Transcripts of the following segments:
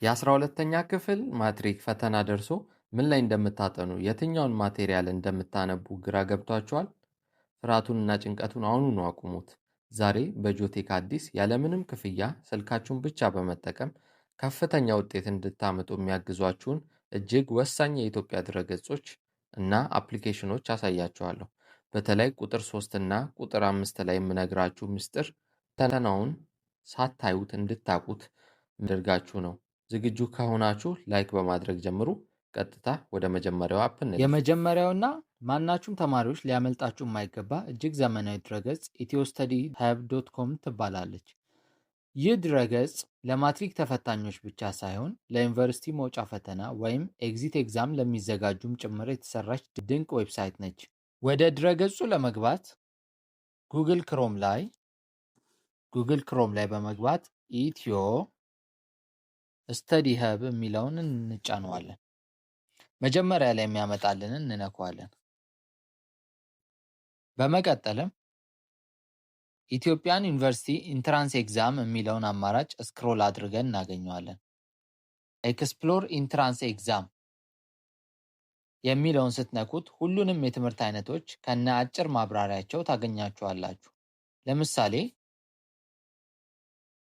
የ12ኛ ክፍል ማትሪክ ፈተና ደርሶ ምን ላይ እንደምታጠኑ፣ የትኛውን ማቴሪያል እንደምታነቡ ግራ ገብቷችኋል? ፍርሃቱንና ጭንቀቱን አሁኑኑ አቁሙት። ዛሬ በጆቴክ አዲስ ያለምንም ክፍያ ስልካችሁን ብቻ በመጠቀም ከፍተኛ ውጤት እንድታመጡ የሚያግዟችሁን እጅግ ወሳኝ የኢትዮጵያ ድረገጾች እና አፕሊኬሽኖች አሳያችኋለሁ። በተለይ ቁጥር 3 እና ቁጥር 5 ላይ የምነግራችሁ ምስጢር ፈተናውን ሳታዩት እንድታቁት የሚያደርጋችሁ ነው። ዝግጁ ከሆናችሁ ላይክ በማድረግ ጀምሩ። ቀጥታ ወደ መጀመሪያው አፕ እንሂድ። የመጀመሪያውና ማናችሁም ተማሪዎች ሊያመልጣችሁ የማይገባ እጅግ ዘመናዊ ድረገጽ ኢትዮስተዲህብ.com ትባላለች። ይህ ድረገጽ ለማትሪክ ተፈታኞች ብቻ ሳይሆን ለዩኒቨርሲቲ መውጫ ፈተና ወይም ኤግዚት ኤግዛም ለሚዘጋጁም ጭምር የተሰራች ድንቅ ዌብሳይት ነች። ወደ ድረገጹ ለመግባት ጉግል ክሮም ላይ በመግባት ኢትዮ ስተዲ ሀብ የሚለውን እንጫነዋለን። መጀመሪያ ላይ የሚያመጣልንን እንነካዋለን። በመቀጠልም ኢትዮጵያን ዩኒቨርሲቲ ኢንትራንስ ኤግዛም የሚለውን አማራጭ ስክሮል አድርገን እናገኘዋለን። ኤክስፕሎር ኢንትራንስ ኤግዛም የሚለውን ስትነኩት ሁሉንም የትምህርት አይነቶች ከነ አጭር ማብራሪያቸው ታገኛቸዋላችሁ። ለምሳሌ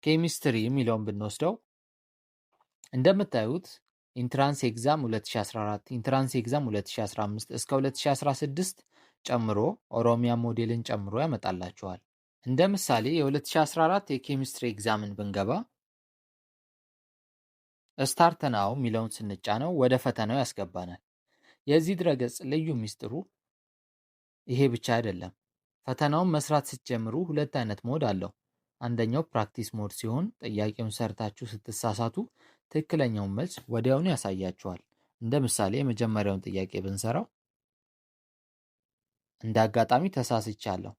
ኬሚስትሪ የሚለውን ብንወስደው እንደምታዩት ኢንትራንስ ኤግዛም 2014፣ ኢንትራንስ ኤግዛም 2015 እስከ 2016 ጨምሮ ኦሮሚያ ሞዴልን ጨምሮ ያመጣላችኋል። እንደ ምሳሌ የ2014 የኬሚስትሪ ኤግዛምን ብንገባ ስታርት ናው የሚለውን ስንጫነው ወደ ፈተናው ያስገባናል። የዚህ ድረገጽ ልዩ ሚስጥሩ ይሄ ብቻ አይደለም። ፈተናውን መስራት ስትጀምሩ ሁለት አይነት ሞድ አለው። አንደኛው ፕራክቲስ ሞድ ሲሆን ጥያቄውን ሰርታችሁ ስትሳሳቱ ትክክለኛውን መልስ ወዲያውኑ ያሳያችኋል። እንደ ምሳሌ የመጀመሪያውን ጥያቄ ብንሰራው እንደ አጋጣሚ ተሳስቻለሁ።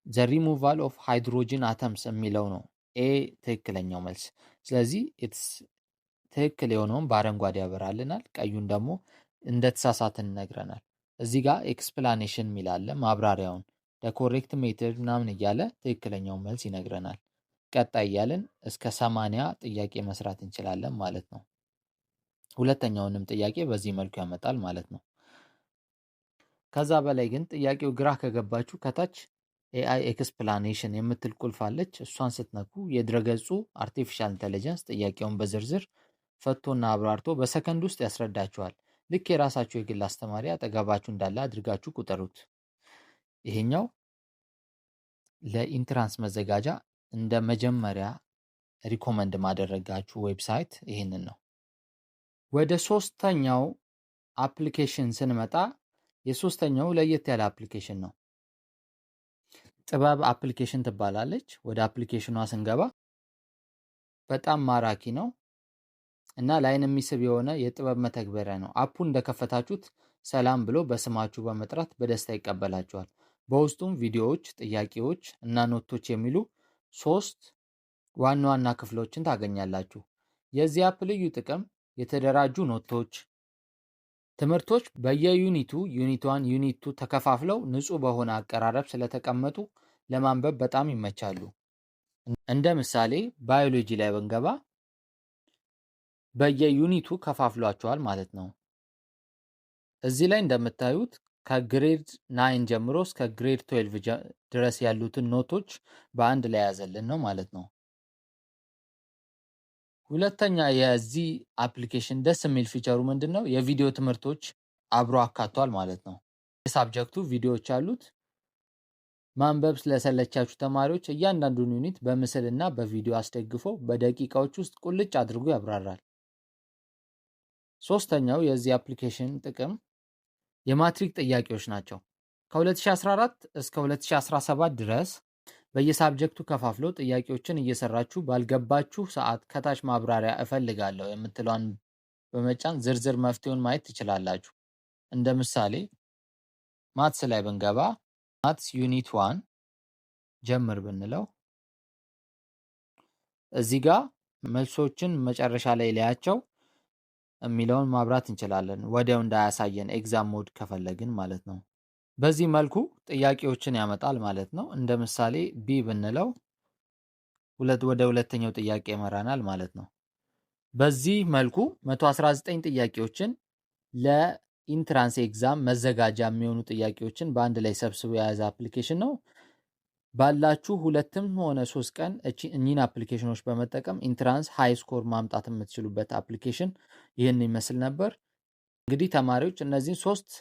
ዘ ሪሙቫል ኦፍ ሃይድሮጅን አተምስ የሚለው ነው ኤ ትክክለኛው መልስ። ስለዚህ ትክክል የሆነውን በአረንጓዴ ያበራልናል፣ ቀዩን ደግሞ እንደተሳሳትን ይነግረናል። እዚህ ጋር ኤክስፕላኔሽን የሚላለ ማብራሪያውን ኮሬክት ሜትድ ምናምን እያለ ትክክለኛውን መልስ ይነግረናል። ቀጣይ እያለን እስከ 80 ጥያቄ መስራት እንችላለን ማለት ነው። ሁለተኛውንም ጥያቄ በዚህ መልኩ ያመጣል ማለት ነው። ከዛ በላይ ግን ጥያቄው ግራ ከገባችሁ ከታች ኤአይ ኤክስፕላኔሽን የምትል ቁልፍ አለች። እሷን ስትነኩ የድረገጹ አርቲፊሻል ኢንተለጀንስ ጥያቄውን በዝርዝር ፈቶና አብራርቶ በሰከንድ ውስጥ ያስረዳችኋል። ልክ የራሳችሁ የግል አስተማሪ አጠገባችሁ እንዳለ አድርጋችሁ ቁጠሩት። ይሄኛው ለኢንትራንስ መዘጋጃ እንደ መጀመሪያ ሪኮመንድ ማደረጋችሁ ዌብሳይት ይሄንን ነው። ወደ ሶስተኛው አፕሊኬሽን ስንመጣ የሶስተኛው ለየት ያለ አፕሊኬሽን ነው። ጥበብ አፕሊኬሽን ትባላለች። ወደ አፕሊኬሽኗ ስንገባ በጣም ማራኪ ነው እና ለአይን የሚስብ የሆነ የጥበብ መተግበሪያ ነው። አፑን እንደከፈታችሁት ሰላም ብሎ በስማችሁ በመጥራት በደስታ ይቀበላችኋል። በውስጡም ቪዲዮዎች፣ ጥያቄዎች እና ኖቶች የሚሉ 3 ዋና ዋና ክፍሎችን ታገኛላችሁ። የዚህ አፕ ልዩ ጥቅም የተደራጁ ኖቶች፣ ትምህርቶች በየዩኒቱ ዩኒት 1 ዩኒት 2 ተከፋፍለው ንጹህ በሆነ አቀራረብ ስለተቀመጡ ለማንበብ በጣም ይመቻሉ። እንደ ምሳሌ ባዮሎጂ ላይ ብንገባ በየዩኒቱ ከፋፍሏቸዋል ማለት ነው። እዚህ ላይ እንደምታዩት ከግሬድ 9 ጀምሮ እስከ ግሬድ 12 ድረስ ያሉትን ኖቶች በአንድ ላይ ያዘልን ነው ማለት ነው። ሁለተኛ የዚህ አፕሊኬሽን ደስ የሚል ፊቸሩ ምንድን ነው? የቪዲዮ ትምህርቶች አብሮ አካቷል ማለት ነው። የሳብጀክቱ ቪዲዮዎች አሉት። ማንበብ ስለሰለቻችሁ ተማሪዎች እያንዳንዱን ዩኒት በምስል እና በቪዲዮ አስደግፎ በደቂቃዎች ውስጥ ቁልጭ አድርጎ ያብራራል። ሶስተኛው የዚህ አፕሊኬሽን ጥቅም የማትሪክ ጥያቄዎች ናቸው። ከ2014 እስከ 2017 ድረስ በየሳብጀክቱ ከፋፍሎ ጥያቄዎችን እየሰራችሁ ባልገባችሁ ሰዓት ከታች ማብራሪያ እፈልጋለሁ የምትለውን በመጫን ዝርዝር መፍትሄውን ማየት ትችላላችሁ። እንደ ምሳሌ ማትስ ላይ ብንገባ ማትስ ዩኒት 1 ጀምር ብንለው እዚህ ጋር መልሶችን መጨረሻ ላይ ላያቸው የሚለውን ማብራት እንችላለን። ወዲያው እንዳያሳየን ኤግዛም ሞድ ከፈለግን ማለት ነው። በዚህ መልኩ ጥያቄዎችን ያመጣል ማለት ነው። እንደ ምሳሌ ቢ ብንለው ወደ ሁለተኛው ጥያቄ ይመራናል ማለት ነው። በዚህ መልኩ 119 ጥያቄዎችን ለኢንትራንስ ኤግዛም መዘጋጃ የሚሆኑ ጥያቄዎችን በአንድ ላይ ሰብስቦ የያዘ አፕሊኬሽን ነው። ባላችሁ 2ም ሆነ 3 ቀን እኚህን አፕሊኬሽኖች በመጠቀም ኢንትራንስ ሃይ ስኮር ማምጣት የምትችሉበት አፕሊኬሽን ይህን ይመስል ነበር። እንግዲህ ተማሪዎች እነዚህን 3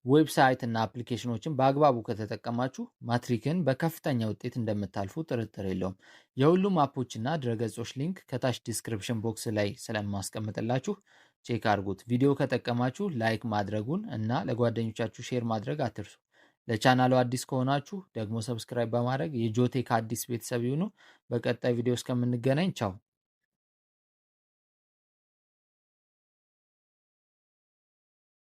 ዌብሳይት እና አፕሊኬሽኖችን በአግባቡ ከተጠቀማችሁ ማትሪክን በከፍተኛ ውጤት እንደምታልፉ ጥርጥር የለውም። የሁሉም አፖች እና ድረገጾች ሊንክ ከታች ዲስክሪፕሽን ቦክስ ላይ ስለማስቀምጥላችሁ ቼክ አድርጉት። ቪዲዮ ከጠቀማችሁ ላይክ ማድረጉን እና ለጓደኞቻችሁ ሼር ማድረግ አትርሱ። ለቻናሉ አዲስ ከሆናችሁ ደግሞ ሰብስክራይብ በማድረግ የጆቴክ አዲስ ቤተሰብ ይሁኑ። በቀጣይ ቪዲዮ እስከምንገናኝ ቻው።